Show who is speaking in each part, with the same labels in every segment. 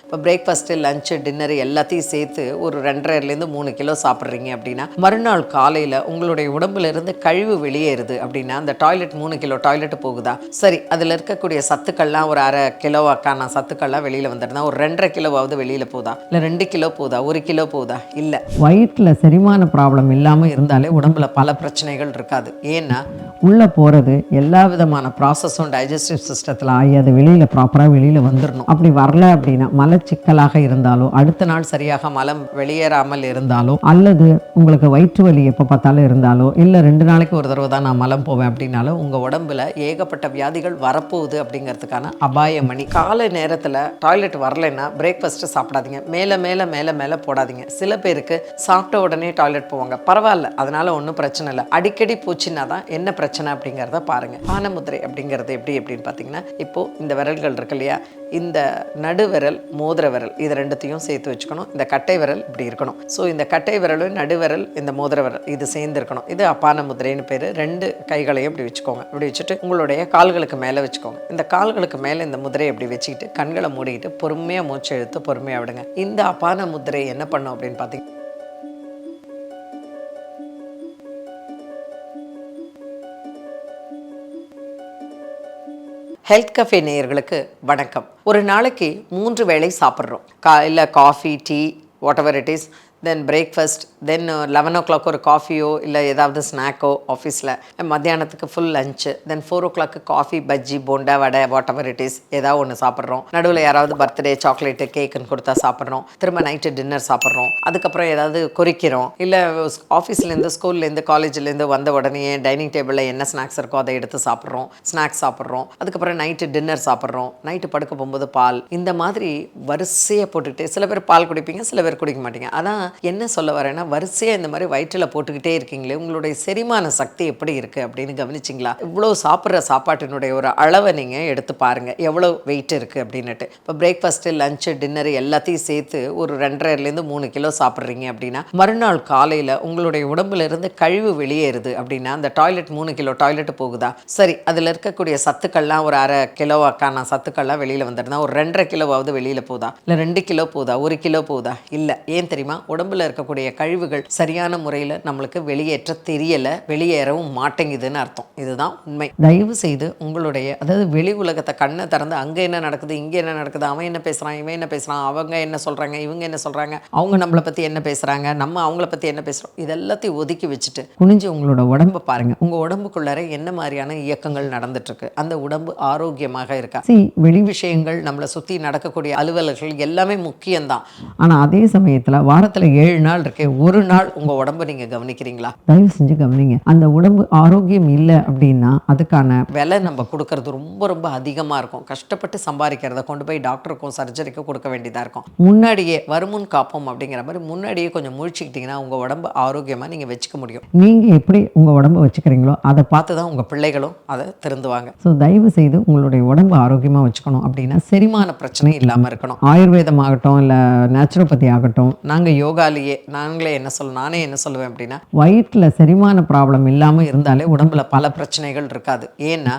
Speaker 1: இப்போ breakfast lunch dinner எல்லாத்தையும் சேர்த்து ஒரு 2.5 3 கிலோ சாப்பிட்றீங்க அப்படின்னா மறுநாள் காலையில் உங்களுடைய உடம்புல இருந்து கழிவு வெளியேறுது அப்படின்னா அந்த டாய்லெட் 3 கிலோ டாய்லெட் போகுதா, சரி அதில் இருக்கக்கூடிய சத்துக்கள்லாம் ஒரு 1/2 கிலோவாக்கான சத்துக்கள்லாம் வெளியில் வந்துடுனா ஒரு 2.5 கிலோவாவது வெளியில் போதா, இல்லை 2 கிலோ போதா, 1 கிலோ போதா? இல்லை. வயிற்றில் செரிமான ப்ராப்ளம் இல்லாமல் இருந்தாலே உடம்புல பல பிரச்சனைகள் இருக்காது. ஏன்னா உள்ளே போகிறது எல்லா விதமான ப்ராசஸும் டைஜஸ்டிவ் சிஸ்டத்தில் ஆகி அது வெளியில் ப்ராப்பராக வெளியில் வந்துடணும். அப்படி வரல அப்படின்னா மலச்சிக்கலாக இருந்தாலோ, அடுத்த நாள் சரியாக மலம் வெளியேறாமல் இருந்தாலோ, அல்லது உங்களுக்கு வயிற்று வலி எப்போ பார்த்தாலும் இருந்தாலோ, இல்லை 2 நாளைக்கு ஒரு தடவை தான் நான் மலம் போவேன் அப்படின்னாலும் உங்கள் உடம்புல ஏகப்பட்ட வியாதிகள் வரப்போகுது அப்படிங்கிறதுக்கான அபாயமணி. காலை நேரத்தில் டாய்லெட் வரலைன்னா பிரேக்ஃபாஸ்ட்டு சாப்பிடாதீங்க. மேலே மேலே மேலே மேலே போடாதீங்க. சில பேருக்கு சாப்பிட்ட உடனே டாய்லெட் போவாங்க, பரவாயில்ல, அதனால் ஒன்றும் பிரச்சனை இல்லை. அடிக்கடி போச்சுன்னா தான் என்ன பிரச்சனை அப்படிங்கிறத பாருங்கள். பானமுத்திரை அப்படிங்கிறது எப்படி பார்த்தீங்கன்னா, இப்போது இந்த விரல்கள் இருக்கு இல்லையா, இந்த நடுவிரல் மோதிர விரல் இது ரெண்டுத்தையும் சேர்த்து வச்சுக்கணும். இந்த கட்டை விரல் இப்படி இருக்கணும். ஸோ இந்த கட்டை விரலும் நடுவிரல் இந்த மோதிர விரல் இது சேர்ந்து இருக்கணும். இது அப்பான முதிரைன்னு பேர். 2 கைகளையும் இப்படி வச்சுக்கோங்க. இப்படி வச்சுட்டு உங்களுடைய கால்களுக்கு மேலே வச்சுக்கோங்க. இந்த கால்களுக்கு மேலே இந்த முதிரையை இப்படி வச்சுக்கிட்டு கண்களை மூடிக்கிட்டு பொறுமையாக மூச்சு இழுத்து பொறுமையாக விடுங்க. இந்த அப்பான முதிரை என்ன பண்ணும் அப்படின்னு பார்த்தீங்கன்னா, ஹெல்த் கஃபே நேயர்களுக்கு வணக்கம். ஒரு நாளைக்கு 3 வேளை சாப்பிட்றோம். இல்லை coffee, tea, what ever it is, then breakfast, then 11 o'clock ஒரு காஃபியோ இல்லை ஏதாவது ஸ்நாக்கோ ஆஃபீஸில், மத்தியானத்துக்கு full lunch, then 4 o'clock coffee, bajji, bonda, vada, what ever it is ஏதாவது ஒன்று சாப்பிட்றோம். நடுவில் யாராவது பர்த்டே சாக்லேட்டு கேக்குன்னு கொடுத்தா சாப்பிட்றோம். திரும்ப நைட்டு டின்னர் சாப்பிட்றோம். அதுக்கப்புறம் ஏதாவது குறிக்கிறோம். இல்லை ஆஃபீஸ்லேருந்து, ஸ்கூல்லேருந்து, காலேஜ்லேருந்து வந்த உடனே டைனிங் டேபிளில் என்ன ஸ்நாக்ஸ் இருக்கோ அதை எடுத்து சாப்பிட்றோம். ஸ்நாக்ஸ் சாப்பிட்றோம். அதுக்கப்புறம் நைட்டு டின்னர் சாப்பிட்றோம். நைட்டு படுக்க போகும்போது பால். இந்த மாதிரி வரிசையை போட்டுக்கிட்டு, சில பேர் பால் குடிப்பீங்க, சில பேர் குடிக்க மாட்டீங்க. அதான் என்ன சொல்ல வரேன்னா, வரிசையாக இந்த மாதிரி வயிற்றில் போட்டுக்கிட்டே இருக்கீங்களே, உங்களுடைய செரிமான சக்தி எப்படி இருக்குது அப்படின்னு கவனிச்சிங்களா? இவ்வளோ சாப்பிட்ற சாப்பாட்டினுடைய ஒரு அளவை நீங்கள் எடுத்து பாருங்கள், எவ்வளோ வெயிட் இருக்குது அப்படின்னுட்டு. இப்போ பிரேக்ஃபாஸ்ட்டு லஞ்சு டின்னர் எல்லாத்தையும் சேர்த்து ஒரு 2.5 3 கிலோ சாப்பிட்றீங்க அப்படின்னா மறுநாள் காலையில் உங்களுடைய உடம்புல இருந்து கழிவு வெளியேறுது அப்படின்னா அந்த டாய்லெட் 3 கிலோ டாய்லெட் போகுதா, சரி அதில் இருக்கக்கூடிய சத்துக்கள்லாம் ஒரு 1/2 கிலோவாக்கான சத்துக்கள்லாம் வெளியில் வந்துடுனா ஒரு 2.5 கிலோவாவது வெளியில் போதா, இல்லை 2 கிலோ போதா, 1 கிலோ போதா? இல்லை. ஏன் தெரியுமா? உடம்புல இருக்கக்கூடிய கழிவுகள் சரியான முறையில் நம்மளுக்கு வெளியேற்ற தெரியலை, வெளியேறவும் மாட்டேங்குதுன்னு அர்த்தம். இதுதான் உண்மை. தயவு செய்து உங்களுடைய, அதாவது வெளி உலகத்தை கண்ணை திறந்து அங்கே என்ன நடக்குது, இங்கே என்ன நடக்குது, அவன் என்ன பேசுகிறான், இவன் என்ன பேசுகிறான், அவங்க என்ன சொல்கிறாங்க, இவங்க என்ன சொல்கிறாங்க, அவங்க நம்மளை பற்றி என்ன பேசுகிறாங்க, நம்ம அவங்கள பற்றி என்ன பேசுகிறோம், இதெல்லாத்தையும் ஒதுக்கி வச்சுட்டு குனிஞ்சு உங்களோட உடம்பை பாருங்கள். உங்கள் உடம்புக்குள்ளார என்ன மாதிரியான இயக்கங்கள் நடந்துட்டுருக்கு, அந்த உடம்பு ஆரோக்கியமாக இருக்கா? வெளி விஷயங்கள் நம்மளை சுற்றி நடக்கக்கூடிய அலுவலர்கள் எல்லாமே முக்கியம்தான். ஆனால் அதே சமயத்தில் வாரத்தில் 7 நாள் இருக்கே, ஒரு நாள் உங்கள் உடம்பை நீங்கள் கவனிக்கிறீங்களா? தயவு செஞ்சு கவனிங்க. அந்த உடம்பு ஆரோக்கியம் இல்லை அப்படின்னா அதுக்கான விலை நம்ம கொடுக்கறது ரொம்ப ரொம்ப அதிகமாக இருக்கும். கஷ்டப்பட்டு சம்பாதிக்கிறத கொண்டு போய் டாக்டருக்கும் சர்ஜரிக்கும் கொடுக்க வேண்டியதாக இருக்கும். முன்னாடியே வருமுன் காப்போம் அப்படிங்கிற மாதிரி முன்னாடியே கொஞ்சம் முழிச்சுக்கிட்டிங்கன்னா உங்கள் உடம்பு ஆரோக்கியமாக நீங்கள் வச்சுக்க முடியும். நீங்கள் எப்படி உங்கள் உடம்பை வச்சுக்கிறீங்களோ அதை பார்த்து தான் உங்கள் பிள்ளைகளும் அதை திருந்துவாங்க. ஸோ தயவு செய்து உங்களுடைய உடம்பு ஆரோக்கியமாக வச்சுக்கணும் அப்படின்னா செரிமான பிரச்சனை இல்லாமல் இருக்கணும். ஆயுர்வேதம் ஆகட்டும், இல்லை நேச்சுரோபதி ஆகட்டும், நாங்கள் யோகாலேயே நானே என்ன சொல்லுவேன் அப்படின்னா, வயிற்றில் செரிமான ப்ராப்ளம் இல்லாமல் இருந்தாலே உடம்புல பல பிரச்சனைகள் இருக்காது. ஏன்னா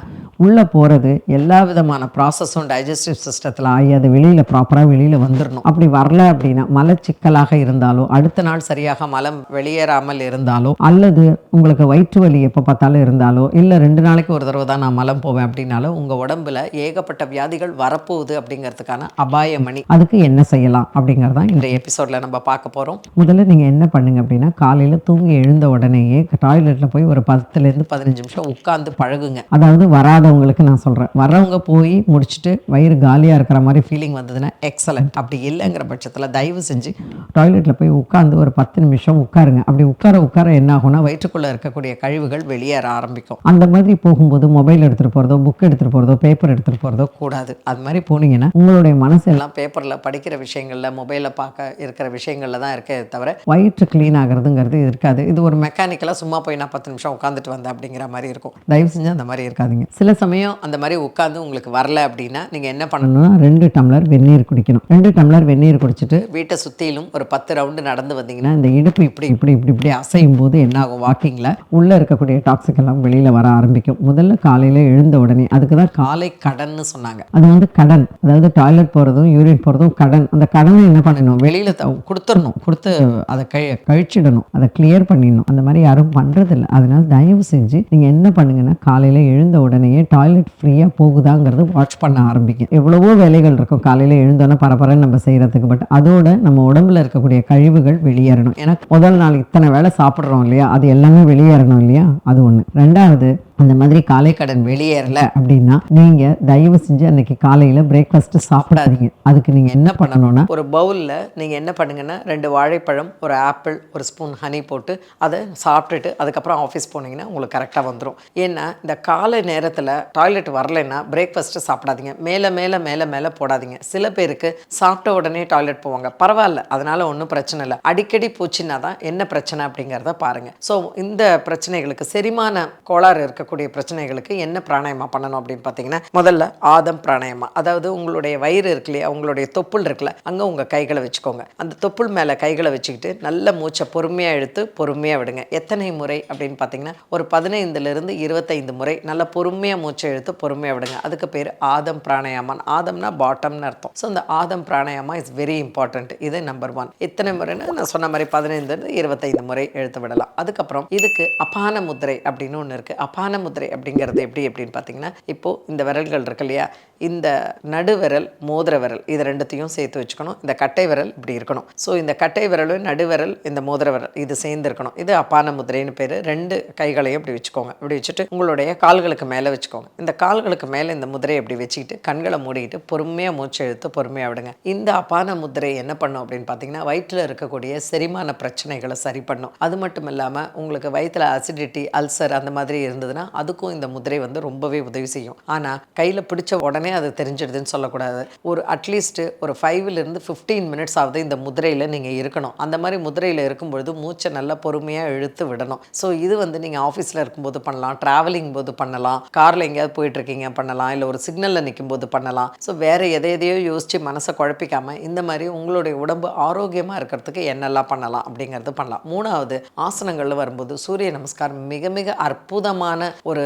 Speaker 1: உள்ளே போகிறது எல்லா விதமான ப்ராசஸும் டைஜஸ்டிவ் சிஸ்டத்தில் ஆகி அது வெளியில் ப்ராப்பராக வெளியில் வந்துடணும். அப்படி வரல அப்படின்னா மலச்சிக்கலாக இருந்தாலோ, அடுத்த நாள் சரியாக மலம் வெளியேறாமல் இருந்தாலோ, அல்லது உங்களுக்கு வயிற்று வலி எப்போ பார்த்தாலும் இருந்தாலோ, இல்லை 2 நாளைக்கு ஒரு தடவை தான் நான் மலம் போவேன் அப்படின்னாலும் உங்கள் உடம்புல ஏகப்பட்ட வியாதிகள் வரப்போகுது அப்படிங்கிறதுக்கான அபாயமணி. அதுக்கு என்ன செய்யலாம் அப்படிங்கிறதான் இந்த எபிசோடில் நம்ம பார்க்க போகிறோம். முதல்ல நீங்கள் என்ன பண்ணுங்க அப்படின்னா, காலையில் தூங்கி எழுந்த உடனேயே டாய்லெட்டில் போய் ஒரு 10 to 15 நிமிஷம் உட்காந்து பழகுங்க. அதாவது வராதவங்களுக்கு நான் சொல்கிறேன், வரவங்க போய் முடிச்சுட்டு வயிறு காலியாக இருக்கிற மாதிரி ஃபீலிங் வந்ததுன்னா எக்ஸலண்ட். அப்படி இல்லைங்கிற பட்சத்தில் தயவு செஞ்சு டாய்லெட்டில் போய் உட்காந்து ஒரு 10 நிமிஷம் உட்காருங்க. அப்படி உட்கார என்ன ஆகும்னா வயிற்றுக்குள்ளே இருக்கக்கூடிய கழிவுகள் வெளியேற ஆரம்பிக்கும். அந்த மாதிரி போகும்போது மொபைல் எடுத்துகிட்டு போகிறதோ, புக் எடுத்துகிட்டு போகிறதோ, பேப்பர் எடுத்துகிட்டு போகிறதோ கூடாது. அது மாதிரி போனீங்கன்னா உங்களுடைய மனசெல்லாம் பேப்பரில் படிக்கிற விஷயங்களில், மொபைலில் பார்க்க இருக்கிற விஷயங்களில் தான் இருக்கே தவிர வயிற்று க்ளீன் ஆகிறதுங்கிறது இருக்காது. இது ஒரு மெக்கானிக்கலாக சும்மா போய் நான் 10 நிமிஷம் உட்காந்துட்டு வந்தேன் அப்படிங்கிற மாதிரி இருக்கும். தயவு செஞ்சு அந்த மாதிரி இருக்காதிங்க. சில சமயம் அந்த மாதிரி உட்காந்து உங்களுக்கு வரல அப்படின்னா நீங்கள் என்ன பண்ணணும்னா 2 டம்ளர் வெந்நீர் குடிக்கணும். 2 டம்ளர் வெந்நீர் குடிச்சிட்டு வீட்டை சுற்றிலும் ஒரு 10 ரவுண்டு நடந்து வந்தீங்கன்னா இந்த இடுப்பு இப்படி இப்படி இப்படி இப்படி அசையும் போது என்ன ஆகும், வாக்கிங்கில் உள்ளே இருக்கக்கூடிய டாக்ஸிக் எல்லாம் வெளியில் வர ஆரம்பிக்கும். முதல்ல காலையில் எழுந்த உடனே, அதுக்கு தான் காலை கடன்னு சொன்னாங்க. அது வந்து கடன், அதாவது டாய்லெட் போகிறதும் யூரின் போகிறதும் கடன். அந்த கடனை என்ன பண்ணணும், வெளியில் கொடுத்துடணும், கொடுத்து அதை கழிச்சிடணும், அதை கிளியர் பண்ணிடணும். அந்த மாதிரி யாரும் பண்ணுறதில்ல. அதனால் தயவு செஞ்சு நீங்கள் என்ன பண்ணுங்கன்னா காலையில் எழுந்த உடனேயே டாய்லெட் ஃப்ரீயாக போகுதாங்கிறது வாட்ச் பண்ண ஆரம்பிங்க. எவ்வளவோ வேலைகள் இருக்கும் காலையில் எழுந்தோன்னே பரபரன்னு நம்ம செய்கிறதுக்கு. பட் அதோட நம்ம உடம்புல இருக்கக்கூடிய கழிவுகள் வெளியேறணும். ஏன்னா முதல் நாள் இத்தனை வேலை சாப்பிட்றோம் இல்லையா, அது எல்லாமே வெளியேறணும் இல்லையா, அது ஒன்று. ரெண்டாவது, அந்த மாதிரி காலை கடன் வெளியேறலை அப்படின்னா நீங்கள் தயவு செஞ்சு அன்றைக்கி காலையில் பிரேக்ஃபாஸ்ட்டு சாப்பிடாதீங்க. அதுக்கு நீங்கள் என்ன பண்ணணும்னா, ஒரு பவுலில் நீங்கள் என்ன பண்ணுங்கன்னா 2 வாழைப்பழம், ஒரு ஆப்பிள், ஒரு ஸ்பூன் ஹனி போட்டு அதை சாப்பிட்டுட்டு அதுக்கப்புறம் ஆஃபீஸ் போனீங்கன்னா உங்களுக்கு கரெக்டாக வந்துடும். ஏன்னா இந்த காலை நேரத்தில் டாய்லெட் வரலைன்னா பிரேக்ஃபாஸ்ட்டு சாப்பிடாதீங்க. மேலே மேலே மேலே மேலே போடாதீங்க. சில பேருக்கு சாப்பிட்ட உடனே டாய்லெட் போவாங்க, பரவாயில்ல, அதனால் ஒன்றும் பிரச்சனை இல்லை. அடிக்கடி போச்சுன்னா தான் என்ன பிரச்சனை அப்படிங்கிறத பாருங்கள். ஸோ இந்த பிரச்சனைகளுக்கு, செரிமான கோளாறு இருக்க பிரச்சனைகளுக்கு என்ன பிராணாயமா பண்ணணும் அப்படின்னு பார்த்தீங்கன்னா, முதல்ல ஆதம் பிராணாயமா. அதாவது உங்களுடைய வயிறு இருக்கு இல்லையா, உங்களுடைய தொப்புள் இருக்குல்ல, அங்கே உங்கள் கைகளை வச்சுக்கோங்க. அந்த தொப்புள் மேலே கைகளை வச்சுக்கிட்டு நல்ல மூச்சை பொறுமையாக இழுத்து பொறுமையாக விடுங்க. எத்தனை முறை அப்படின்னு பார்த்தீங்கன்னா, ஒரு 15லிருந்து 25 முறை நல்ல பொறுமையாக மூச்சை இழுத்து பொறுமையாக விடுங்க. அதுக்கு பேர் ஆதம் பிராணாயாமா. ஆதம்னா பாட்டம்னு அர்த்தம். ஸோ அந்த Adam pranayama is very important. இது நம்பர் 1. எத்தனை முறைன்னு நான் சொன்ன மாதிரி 15லிருந்து 25 முறை இழுத்து விடலாம். அதுக்கப்புறம் இதுக்கு அபான முத்திரை அப்படின்னு ஒன்று இருக்குது. அபான முத்திரை அப்படிங்கிறது அப்படின்னு பார்த்தீங்கன்னா, இப்போது இந்த விரல்கள் இருக்கு இல்லையா, இந்த நடுவிரல், மோதிர விரல், இது ரெண்டுத்தையும் சேர்த்து வச்சுக்கணும். இந்த கட்டை விரல் இப்படி இருக்கணும். ஸோ இந்த கட்டை விரலும் நடுவிரல், இந்த மோதிர விரல் இது சேர்ந்து இருக்கணும். இது அபான முத்திரைன்னு பேர். 2 கைகளையும் இப்படி வச்சுக்கோங்க. இப்படி வச்சுட்டு உங்களுடைய கால்களுக்கு மேலே வச்சுக்கோங்க. இந்த கால்களுக்கு மேலே இந்த முதிரையை இப்படி வச்சுக்கிட்டு கண்களை மூடிக்கிட்டு பொறுமையாக மூச்சு இழுத்து பொறுமையாக விடுங்க. இந்த அபான முத்திரை என்ன பண்ணும் அப்படின்னு பார்த்தீங்கன்னா, வயிற்றில் இருக்கக்கூடிய செரிமான பிரச்சனைகளை சரி பண்ணும். அது மட்டும் இல்லாமல் உங்களுக்கு வயிற்றில் அசிடிட்டி, அல்சர் அந்த மாதிரி இருந்ததுன்னா அதுக்கும் இந்த முதிரை வந்து ரொம்பவே உதவி செய்யும். ஆனால் கையில் பிடிச்ச உடனே அது தெரிஞ்சிடுதுன்னு சொல்லக்கூடாது. ஒரு அட்லீஸ்ட் ஒரு 5லிருந்து 15 மினிட்ஸ் ஆகுது இந்த முதிரையில் நீங்கள் இருக்கணும். அந்த மாதிரி முதிரையில் இருக்கும்பொழுது மூச்சை நல்லா பொறுமையாக இழுத்து விடணும். ஸோ இது வந்து நீங்கள் ஆஃபீஸில் இருக்கும்போது பண்ணலாம், ட்ராவலிங் போது பண்ணலாம், காரில் எங்கேயாவது போயிட்டுருக்கீங்க பண்ணலாம், இல்லை ஒரு சிக்னலில் நிற்கும் போது பண்ணலாம். ஸோ வேறு எதையோ யோசித்து மனசை குழப்பிக்காமல் இந்த மாதிரி உங்களுடைய உடம்பு ஆரோக்கியமாக இருக்கிறதுக்கு என்னெல்லாம் பண்ணலாம் அப்படிங்கிறது பண்ணலாம். 3வது, ஆசனங்களில் வரும்போது சூரிய நமஸ்காரம் மிக மிக அற்புதமான ஒரு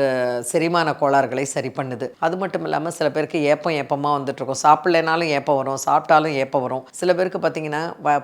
Speaker 1: செரிமான கோளாறுகளை சரி பண்ணுது. அது மட்டும் இல்லாமல் சில பேருக்கு ஏப்பமாக வந்துட்டுருக்கும். சாப்பிட்லனாலும் ஏப்பம் வரும், சாப்பிட்டாலும் ஏப்பம் வரும். சில பேருக்கு பார்த்திங்கன்னா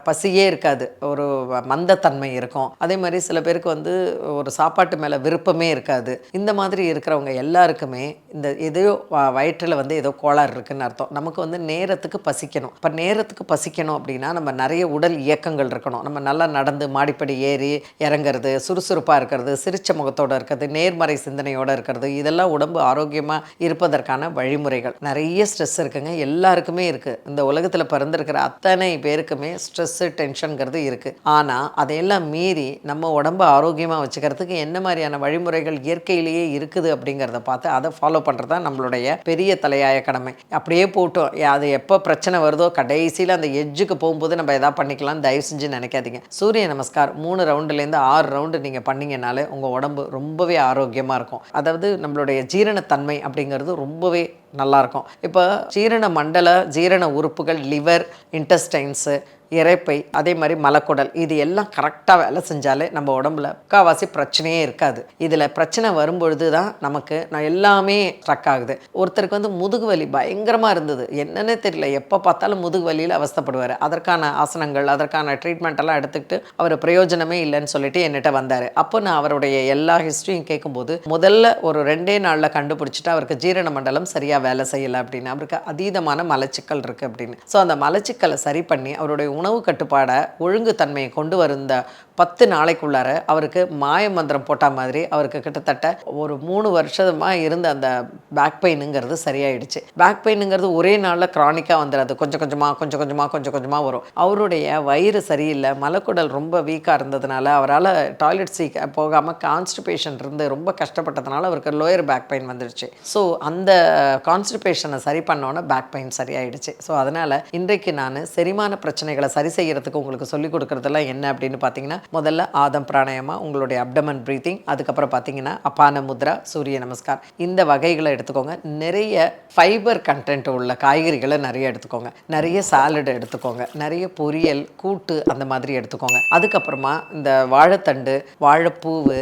Speaker 1: பசியே இருக்காது, ஒரு மந்தத்தன்மை இருக்கும். அதே மாதிரி சில பேருக்கு வந்து ஒரு சாப்பாட்டு மேலே விருப்பமே இருக்காது. இந்த மாதிரி இருக்கிறவங்க எல்லாருக்குமே இந்த எதையோ வயிற்றில் வந்து ஏதோ கோளாறு இருக்குதுன்னு அர்த்தம். நமக்கு வந்து நேரத்துக்கு பசிக்கணும். இப்போ நேரத்துக்கு பசிக்கணும் அப்படின்னா நம்ம நிறைய உடல் இயக்கங்கள் இருக்கணும். நம்ம நல்லா நடந்து மாடிப்படி ஏறி இறங்குறது, சுறுசுறுப்பாக இருக்கிறது, சிரிச்ச முகத்தோடு இருக்கிறது, நேர்மறை சிந்தனையோடு இருக்கிறது, இதெல்லாம் உடம்பு ஆரோக்கியமாக இருப்பதற்கான வழிமுறைகள். நிறைய ஸ்ட்ரெஸ் இருக்குங்க, எல்லாருக்குமே இருக்குது. இந்த உலகத்தில் பிறந்திருக்கிற அத்தனை பேருக்குமே ஸ்ட்ரெஸ்ஸு, டென்ஷனுங்கிறது இருக்குது. ஆனால் அதையெல்லாம் மீறி நம்ம உடம்பு ஆரோக்கியமாக வச்சுக்கிறதுக்கு என்ன மாதிரியான வழிமுறைகள் இயற்கையிலேயே இருக்குது அப்படிங்கிறத பார்த்து அதை ஃபாலோ பண்ணுறது தான் நம்மளுடைய பெரிய தலையாய கடமை. அப்படியே போட்டோம், அது எப்போ பிரச்சனை வருதோ கடைசியில் அந்த எட்ஜுக்கு போகும்போது நம்ம எதாவது பண்ணிக்கலாம்னு தயவு செஞ்சு நினைக்காதீங்க. சூரிய நமஸ்கார் 3 ரவுண்டுலேருந்து 6 ரவுண்டு நீங்கள் பண்ணிங்கனாலே உங்கள் உடம்பு ரொம்பவே ஆரோக்கியமாக இருக்கும். அதாவது நம்மளுடைய ஜீரணத்தன்மை அப்படிங்கிறது ரொம்பவே நல்லாயிருக்கும். இப்போ ஜீரண மண்டல ஜீரண உறுப்புகள், லிவர், இன்டெஸ்டைன்ஸு, இரைப்பை, அதே மாதிரி மலக்குடல், இது எல்லாம் கரெக்டாக வேலை செஞ்சாலே நம்ம உடம்புல முக்கால்வாசி பிரச்சனையே இருக்காது. இதில் பிரச்சனை வரும்பொழுது தான் நமக்கு எல்லாமே ஸ்ட்ரக் ஆகுது. ஒருத்தருக்கு வந்து முதுகு வலி பயங்கரமாக இருந்தது, என்னன்னே தெரியல, எப்போ பார்த்தாலும் முதுகு வலியில் அவஸ்தைப்படுவார். அதற்கான ஆசனங்கள், அதற்கான ட்ரீட்மெண்ட் எல்லாம் எடுத்துக்கிட்டு அவர் பிரயோஜனமே இல்லைன்னு சொல்லிட்டு என்கிட்ட வந்தார். அப்போ நான் அவருடைய எல்லா ஹிஸ்ட்ரியும் கேட்கும்போது முதல்ல ஒரு 2 நாளில் கண்டுபிடிச்சிட்டு அவருக்கு ஜீரண மண்டலம் சரியாக வேலை செய்யலை அப்படின்னு, அவருக்கு அதீதமான மலச்சிக்கல் இருக்குது அப்படின்னு. ஸோ அந்த மலச்சிக்கலை சரி பண்ணி அவருடைய உணவு கட்டுப்பாடை, ஒழுங்கு தன்மையை கொண்டு வந்த 10 நாளைக்குள்ளார அவருக்கு மாய மந்திரம் போட்டால் மாதிரி அவருக்கு கிட்டத்தட்ட ஒரு 3 வருஷமாக இருந்த அந்த பேக் பெயினுங்கிறது சரியாயிடுச்சு. பேக் பெயினுங்கிறது ஒரே நாளில் க்ரானிக்காக வந்துடாது, கொஞ்சம் கொஞ்சமாக வரும். அவருடைய வயிறு சரியில்லை, மலக்குடல் ரொம்ப வீக்காக இருந்ததுனால அவரால் டாய்லெட் போகாமல் கான்ஸ்டிபேஷன் இருந்து ரொம்ப கஷ்டப்பட்டதுனால அவருக்கு லோயர் பேக் பெயின் வந்துடுச்சு. ஸோ அந்த கான்ஸ்டிபேஷனை சரி பண்ணோன்னே பேக் பெயின் சரியாயிடுச்சு. ஸோ அதனால் இன்றைக்கு நான் செரிமான பிரச்சனைகளை சரி செய்யறதுக்கு உங்களுக்கு சொல்லிக் கொடுக்குறதெல்லாம் என்ன அப்படின்னு பார்த்தீங்கன்னா, முதல்ல ஆதம் பிராணாயாமா, உங்களுடைய அப்டமன் ப்ரீத்திங், அதுக்கப்புறம் பார்த்தீங்கன்னா அபான முத்ரா, சூரிய நமஸ்கார், இந்த வகைகளை எடுத்துக்கோங்க. நிறைய ஃபைபர் கண்டென்ட் உள்ள காய்கறிகளை நிறைய எடுத்துக்கோங்க. நிறைய சாலட் எடுத்துக்கோங்க. நிறைய பொரியல், கூட்டு அந்த மாதிரி எடுத்துக்கோங்க. அதுக்கப்புறமா இந்த வாழைத்தண்டு, வாழைப்பூவு,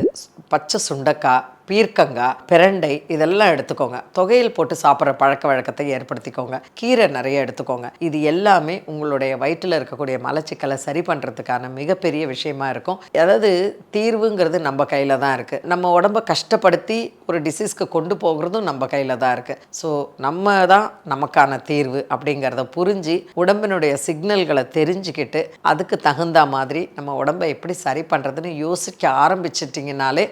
Speaker 1: பச்சை சுண்டைக்காய், பீர்க்கங்காய், பிரண்டை இதெல்லாம் எடுத்துக்கோங்க. தொகையில் போட்டு சாப்பிட்ற பழக்க வழக்கத்தை ஏற்படுத்திக்கோங்க. கீரை நிறைய எடுத்துக்கோங்க. இது எல்லாமே உங்களுடைய வயிற்றில் இருக்கக்கூடிய மலச்சிக்கலை சரி பண்ணுறதுக்கான மிகப்பெரிய விஷயமா இருக்கும். அதாவது தீர்வுங்கிறது நம்ம கையில் தான் இருக்குது. நம்ம உடம்பை கஷ்டப்படுத்தி ஒரு டிசீஸ்க்கு கொண்டு போகிறதும் நம்ம கையில் தான் இருக்குது. ஸோ நம்ம தான் நமக்கான தீர்வு அப்படிங்கிறத புரிஞ்சு உடம்பினுடைய சிக்னல்களை தெரிஞ்சுக்கிட்டு அதுக்கு தகுந்த மாதிரி நம்ம உடம்பை எப்படி சரி பண்ணுறதுன்னு யோசிக்க ஆரம்பிச்சிட்டிங்கனாலே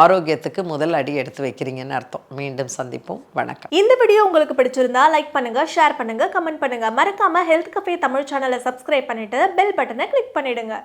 Speaker 1: ஆரோக்கியத்துக்கு முதல் அடி எடுத்து வைக்கிறீங்கன்னு அர்த்தம். மீண்டும் சந்திப்போம். வணக்கம்.
Speaker 2: இந்த வீடியோ உங்களுக்கு பிடிச்சிருந்தா லைக் பண்ணுங்க, ஷேர் பண்ணுங்க, கமெண்ட் பண்ணுங்க. மறக்காம ஹெல்த் கஃபே தமிழ் சேனலை சப்ஸ்கிரைப் பண்ணிட்டு பெல் பட்டனை கிளிக் பண்ணிடுங்க.